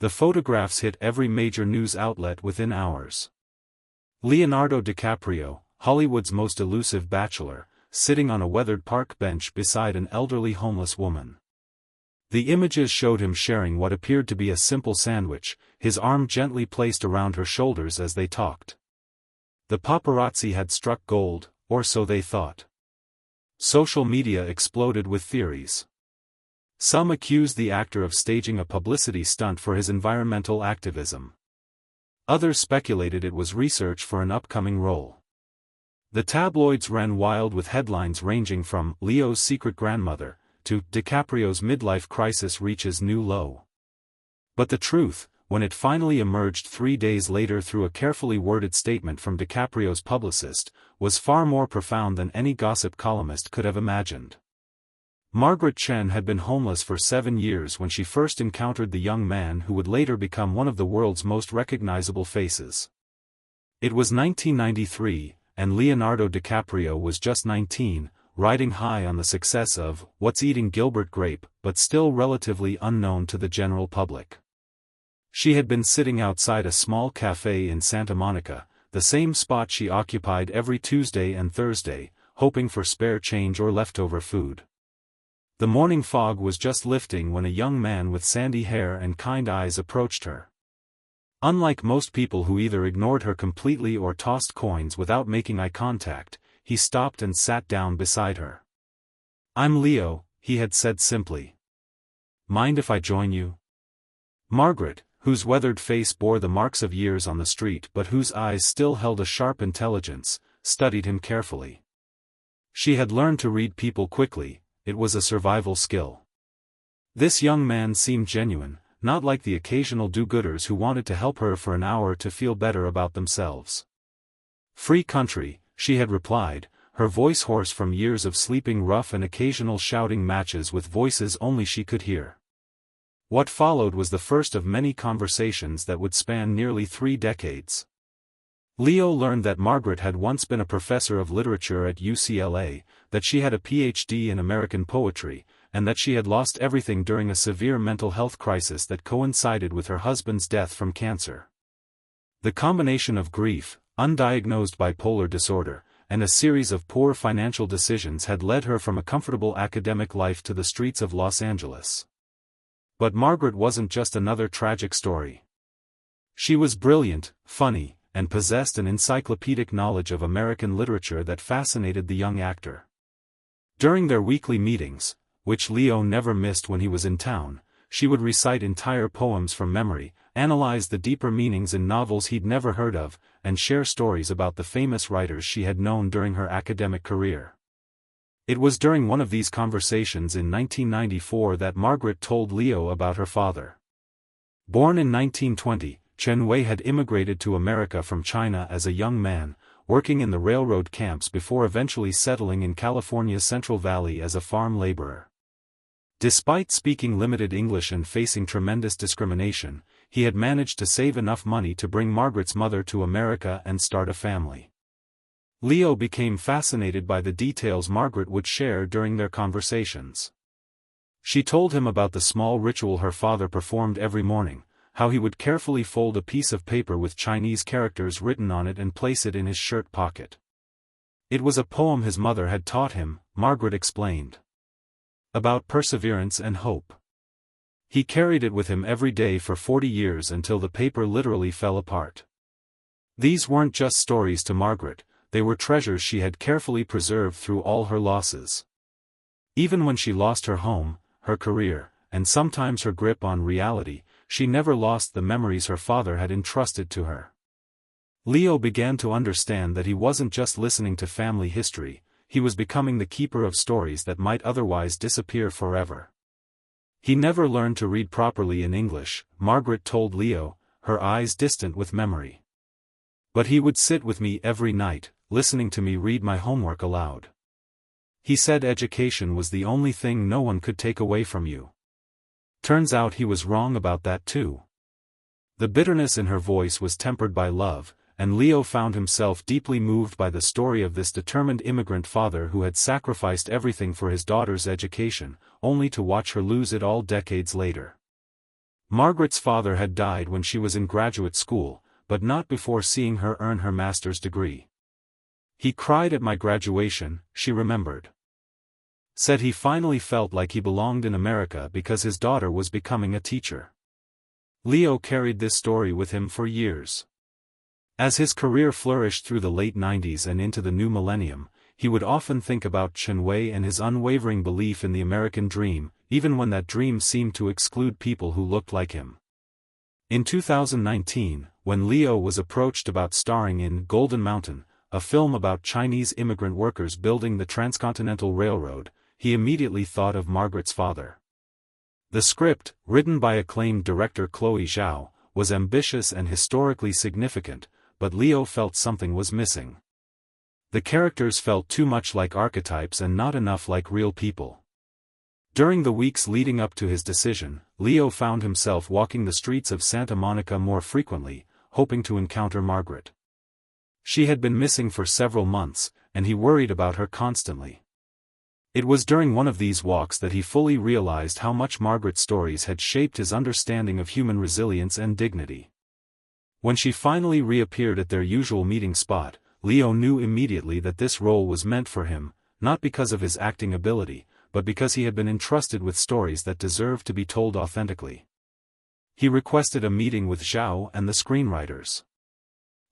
The photographs hit every major news outlet within hours. Leonardo DiCaprio, Hollywood's most elusive bachelor, sitting on a weathered park bench beside an elderly homeless woman. The images showed him sharing what appeared to be a simple sandwich, his arm gently placed around her shoulders as they talked. The paparazzi had struck gold, or so they thought. Social media exploded with theories. Some accused the actor of staging a publicity stunt for his environmental activism. Others speculated it was research for an upcoming role. The tabloids ran wild with headlines ranging from "Leo's secret grandmother" to "DiCaprio's midlife crisis reaches new low." But the truth, when it finally emerged 3 days later through a carefully worded statement from DiCaprio's publicist, was far more profound than any gossip columnist could have imagined. Margaret Chen had been homeless for 7 years when she first encountered the young man who would later become one of the world's most recognizable faces. It was 1993, and Leonardo DiCaprio was just 19, riding high on the success of What's Eating Gilbert Grape, but still relatively unknown to the general public. She had been sitting outside a small cafe in Santa Monica, the same spot she occupied every Tuesday and Thursday, hoping for spare change or leftover food. The morning fog was just lifting when a young man with sandy hair and kind eyes approached her. Unlike most people who either ignored her completely or tossed coins without making eye contact, he stopped and sat down beside her. "I'm Leo," he had said simply. "Mind if I join you?" Margaret, whose weathered face bore the marks of years on the street but whose eyes still held a sharp intelligence, studied him carefully. She had learned to read people quickly. It was a survival skill. This young man seemed genuine, not like the occasional do-gooders who wanted to help her for an hour to feel better about themselves. "Free country," she had replied, her voice hoarse from years of sleeping rough and occasional shouting matches with voices only she could hear. What followed was the first of many conversations that would span nearly 3 decades. Leo learned that Margaret had once been a professor of literature at UCLA, that she had a PhD in American poetry, and that she had lost everything during a severe mental health crisis that coincided with her husband's death from cancer. The combination of grief, undiagnosed bipolar disorder, and a series of poor financial decisions had led her from a comfortable academic life to the streets of Los Angeles. But Margaret wasn't just another tragic story. She was brilliant, funny, and possessed an encyclopedic knowledge of American literature that fascinated the young actor. During their weekly meetings, which Leo never missed when he was in town, she would recite entire poems from memory, analyze the deeper meanings in novels he'd never heard of, and share stories about the famous writers she had known during her academic career. It was during one of these conversations in 1994 that Margaret told Leo about her father. Born in 1920, Chen Wei had immigrated to America from China as a young man, working in the railroad camps before eventually settling in California's Central Valley as a farm laborer. Despite speaking limited English and facing tremendous discrimination, he had managed to save enough money to bring Margaret's mother to America and start a family. Leo became fascinated by the details Margaret would share during their conversations. She told him about the small ritual her father performed every morning, how he would carefully fold a piece of paper with Chinese characters written on it and place it in his shirt pocket. It was a poem his mother had taught him, Margaret explained. About perseverance and hope. He carried it with him every day for 40 years until the paper literally fell apart. These weren't just stories to Margaret, they were treasures she had carefully preserved through all her losses. Even when she lost her home, her career, and sometimes her grip on reality, she never lost the memories her father had entrusted to her. Leo began to understand that he wasn't just listening to family history, he was becoming the keeper of stories that might otherwise disappear forever. He never learned to read properly in English, Margaret told Leo, her eyes distant with memory. But he would sit with me every night, listening to me read my homework aloud. He said education was the only thing no one could take away from you. Turns out he was wrong about that too. The bitterness in her voice was tempered by love, and Leo found himself deeply moved by the story of this determined immigrant father who had sacrificed everything for his daughter's education, only to watch her lose it all decades later. Margaret's father had died when she was in graduate school, but not before seeing her earn her master's degree. He cried at my graduation, she remembered. Said he finally felt like he belonged in America because his daughter was becoming a teacher. Leo carried this story with him for years. As his career flourished through the late 90s and into the new millennium, he would often think about Chen Wei and his unwavering belief in the American dream, even when that dream seemed to exclude people who looked like him. In 2019, when Leo was approached about starring in Golden Mountain, a film about Chinese immigrant workers building the Transcontinental Railroad, he immediately thought of Margaret's father. The script, written by acclaimed director Chloe Zhao, was ambitious and historically significant, but Leo felt something was missing. The characters felt too much like archetypes and not enough like real people. During the weeks leading up to his decision, Leo found himself walking the streets of Santa Monica more frequently, hoping to encounter Margaret. She had been missing for several months, and he worried about her constantly. It was during one of these walks that he fully realized how much Margaret's stories had shaped his understanding of human resilience and dignity. When she finally reappeared at their usual meeting spot, Leo knew immediately that this role was meant for him, not because of his acting ability, but because he had been entrusted with stories that deserved to be told authentically. He requested a meeting with Zhao and the screenwriters.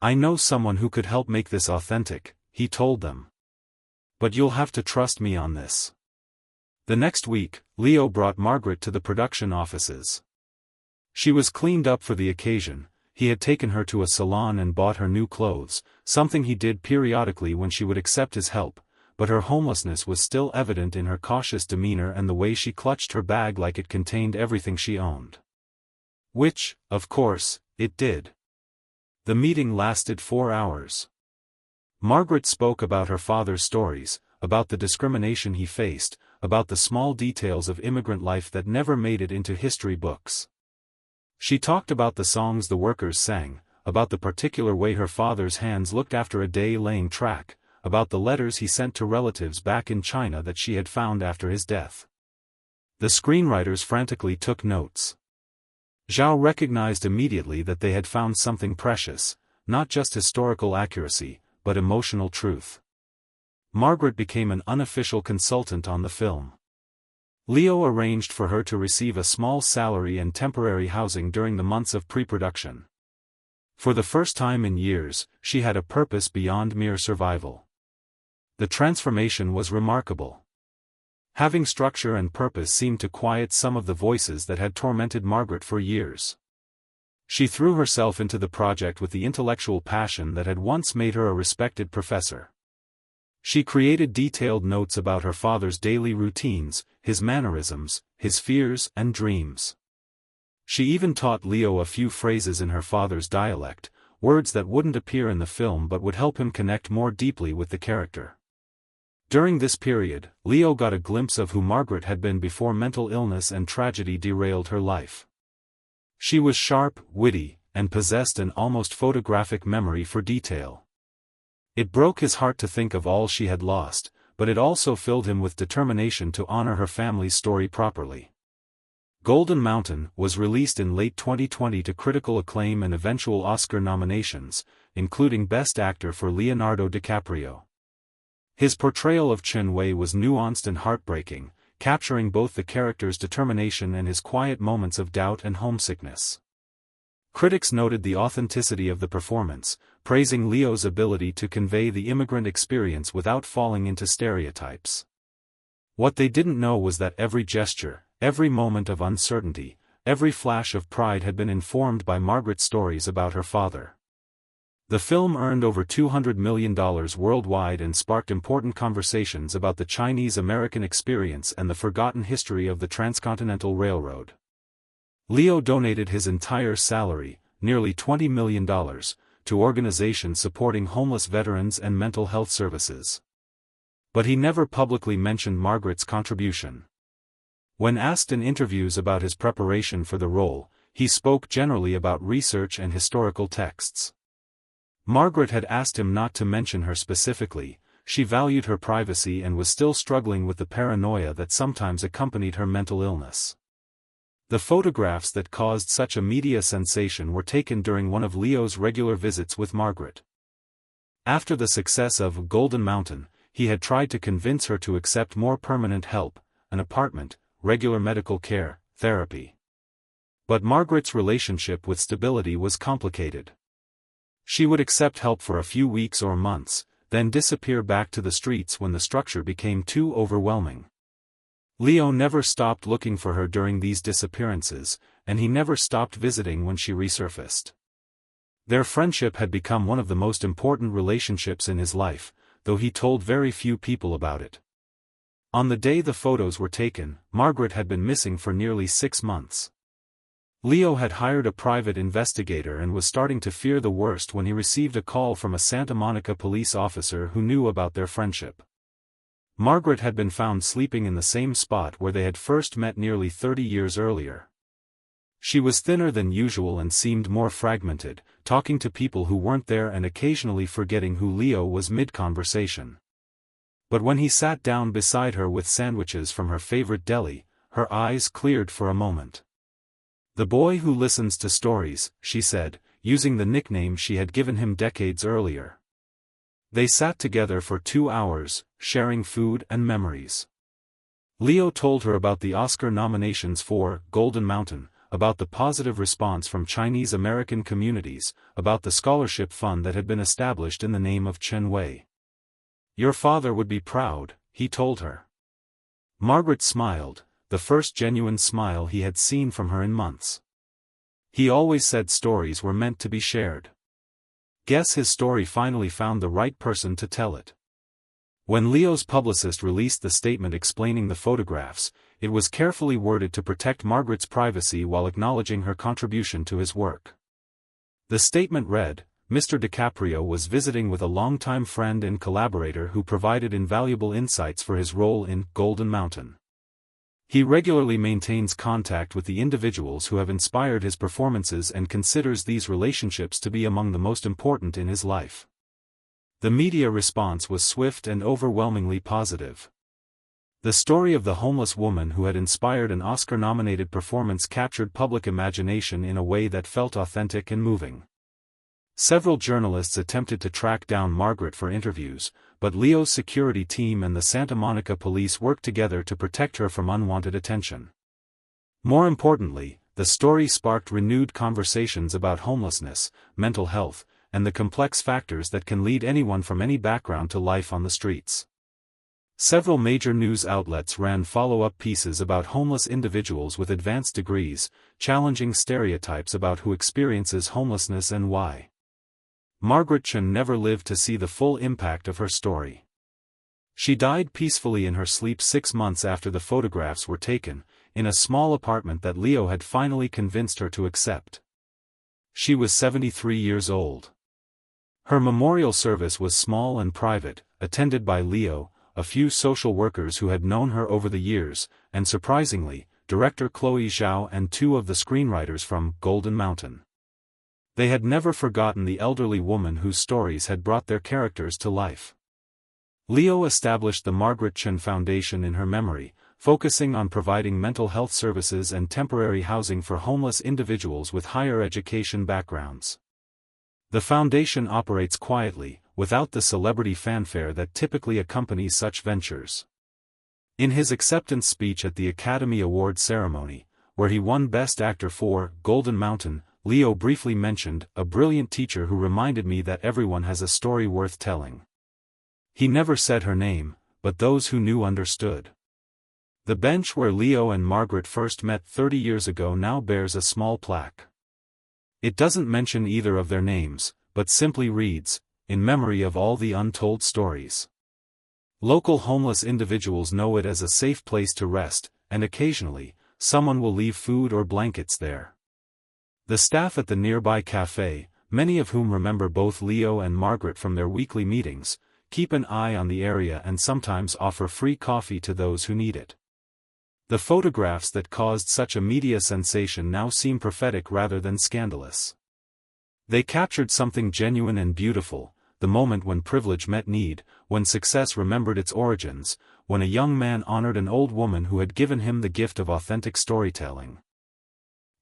"I know someone who could help make this authentic," he told them. "But you'll have to trust me on this." The next week, Leo brought Margaret to the production offices. She was cleaned up for the occasion. He had taken her to a salon and bought her new clothes, something he did periodically when she would accept his help, but her homelessness was still evident in her cautious demeanor and the way she clutched her bag like it contained everything she owned. Which, of course, it did. The meeting lasted 4 hours. Margaret spoke about her father's stories, about the discrimination he faced, about the small details of immigrant life that never made it into history books. She talked about the songs the workers sang, about the particular way her father's hands looked after a day laying track, about the letters he sent to relatives back in China that she had found after his death. The screenwriters frantically took notes. Zhao recognized immediately that they had found something precious, not just historical accuracy, but emotional truth. Margaret became an unofficial consultant on the film. Leo arranged for her to receive a small salary and temporary housing during the months of pre-production. For the first time in years, she had a purpose beyond mere survival. The transformation was remarkable. Having structure and purpose seemed to quiet some of the voices that had tormented Margaret for years. She threw herself into the project with the intellectual passion that had once made her a respected professor. She created detailed notes about her father's daily routines, his mannerisms, his fears and dreams. She even taught Leo a few phrases in her father's dialect, words that wouldn't appear in the film but would help him connect more deeply with the character. During this period, Leo got a glimpse of who Margaret had been before mental illness and tragedy derailed her life. She was sharp, witty, and possessed an almost photographic memory for detail. It broke his heart to think of all she had lost, but it also filled him with determination to honor her family's story properly. Golden Mountain was released in late 2020 to critical acclaim and eventual Oscar nominations, including Best Actor for Leonardo DiCaprio. His portrayal of Chen Wei was nuanced and heartbreaking, capturing both the character's determination and his quiet moments of doubt and homesickness. Critics noted the authenticity of the performance, praising Leo's ability to convey the immigrant experience without falling into stereotypes. What they didn't know was that every gesture, every moment of uncertainty, every flash of pride had been informed by Margaret's stories about her father. The film earned over $200 million worldwide and sparked important conversations about the Chinese-American experience and the forgotten history of the Transcontinental Railroad. Leo donated his entire salary, nearly $20 million, to organizations supporting homeless veterans and mental health services. But he never publicly mentioned Margaret's contribution. When asked in interviews about his preparation for the role, he spoke generally about research and historical texts. Margaret had asked him not to mention her specifically. She valued her privacy and was still struggling with the paranoia that sometimes accompanied her mental illness. The photographs that caused such a media sensation were taken during one of Leo's regular visits with Margaret. After the success of Golden Mountain, he had tried to convince her to accept more permanent help, an apartment, regular medical care, therapy. But Margaret's relationship with stability was complicated. She would accept help for a few weeks or months, then disappear back to the streets when the structure became too overwhelming. Leo never stopped looking for her during these disappearances, and he never stopped visiting when she resurfaced. Their friendship had become one of the most important relationships in his life, though he told very few people about it. On the day the photos were taken, Margaret had been missing for nearly 6 months. Leo had hired a private investigator and was starting to fear the worst when he received a call from a Santa Monica police officer who knew about their friendship. Margaret had been found sleeping in the same spot where they had first met nearly 30 years earlier. She was thinner than usual and seemed more fragmented, talking to people who weren't there and occasionally forgetting who Leo was mid-conversation. But when he sat down beside her with sandwiches from her favorite deli, her eyes cleared for a moment. "The boy who listens to stories," she said, using the nickname she had given him decades earlier. They sat together for 2 hours, sharing food and memories. Leo told her about the Oscar nominations for Golden Mountain, about the positive response from Chinese American communities, about the scholarship fund that had been established in the name of Chen Wei. "Your father would be proud," he told her. Margaret smiled, the first genuine smile he had seen from her in months. He always said stories were meant to be shared. Guess his story finally found the right person to tell it. When Leo's publicist released the statement explaining the photographs, it was carefully worded to protect Margaret's privacy while acknowledging her contribution to his work. The statement read, "Mr. DiCaprio was visiting with a longtime friend and collaborator who provided invaluable insights for his role in Golden Mountain. He regularly maintains contact with the individuals who have inspired his performances and considers these relationships to be among the most important in his life." The media response was swift and overwhelmingly positive. The story of the homeless woman who had inspired an Oscar-nominated performance captured public imagination in a way that felt authentic and moving. Several journalists attempted to track down Margaret for interviews, but Leo's security team and the Santa Monica police worked together to protect her from unwanted attention. More importantly, the story sparked renewed conversations about homelessness, mental health, and the complex factors that can lead anyone from any background to life on the streets. Several major news outlets ran follow-up pieces about homeless individuals with advanced degrees, challenging stereotypes about who experiences homelessness and why. Margaret Chen never lived to see the full impact of her story. She died peacefully in her sleep 6 months after the photographs were taken, in a small apartment that Leo had finally convinced her to accept. She was 73 years old. Her memorial service was small and private, attended by Leo, a few social workers who had known her over the years, and surprisingly, director Chloe Zhao and 2 of the screenwriters from Golden Mountain. They had never forgotten the elderly woman whose stories had brought their characters to life. Leo established the Margaret Chen Foundation in her memory, focusing on providing mental health services and temporary housing for homeless individuals with higher education backgrounds. The foundation operates quietly, without the celebrity fanfare that typically accompanies such ventures. In his acceptance speech at the Academy Awards ceremony, where he won Best Actor for Golden Mountain, Leo briefly mentioned, "A brilliant teacher who reminded me that everyone has a story worth telling." He never said her name, but those who knew understood. The bench where Leo and Margaret first met 30 years ago now bears a small plaque. It doesn't mention either of their names, but simply reads, "In memory of all the untold stories." Local homeless individuals know it as a safe place to rest, and occasionally, someone will leave food or blankets there. The staff at the nearby cafe, many of whom remember both Leo and Margaret from their weekly meetings, keep an eye on the area and sometimes offer free coffee to those who need it. The photographs that caused such a media sensation now seem prophetic rather than scandalous. They captured something genuine and beautiful, the moment when privilege met need, when success remembered its origins, when a young man honored an old woman who had given him the gift of authentic storytelling.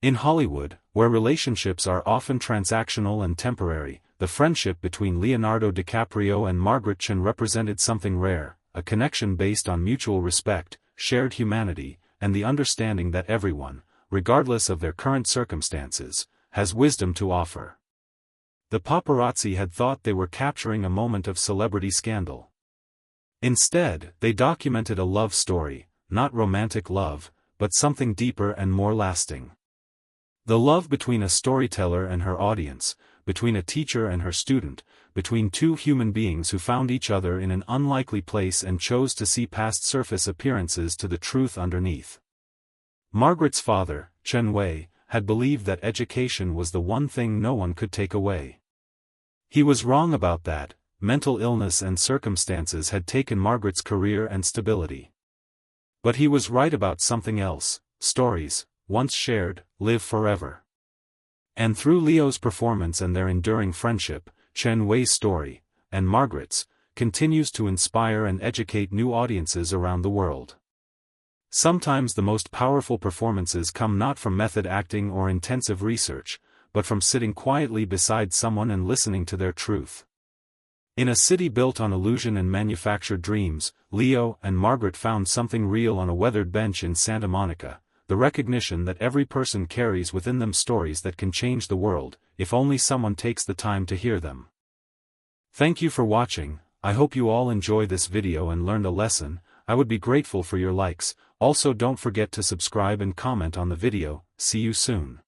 In Hollywood, where relationships are often transactional and temporary, the friendship between Leonardo DiCaprio and Margaret Chen represented something rare, a connection based on mutual respect, shared humanity, and the understanding that everyone, regardless of their current circumstances, has wisdom to offer. The paparazzi had thought they were capturing a moment of celebrity scandal. Instead, they documented a love story, not romantic love, but something deeper and more lasting. The love between a storyteller and her audience, between a teacher and her student, between two human beings who found each other in an unlikely place and chose to see past surface appearances to the truth underneath. Margaret's father, Chen Wei, had believed that education was the one thing no one could take away. He was wrong about that. Mental illness and circumstances had taken Margaret's career and stability. But he was right about something else: stories, once shared, live forever. And through Leo's performance and their enduring friendship, Chen Wei's story, and Margaret's, continues to inspire and educate new audiences around the world. Sometimes the most powerful performances come not from method acting or intensive research, but from sitting quietly beside someone and listening to their truth. In a city built on illusion and manufactured dreams, Leo and Margaret found something real on a weathered bench in Santa Monica, the recognition that every person carries within them stories that can change the world, if only someone takes the time to hear them. Thank you for watching. I hope you all enjoy this video and learned a lesson. I would be grateful for your likes. Also don't forget to subscribe and comment on the video. See you soon.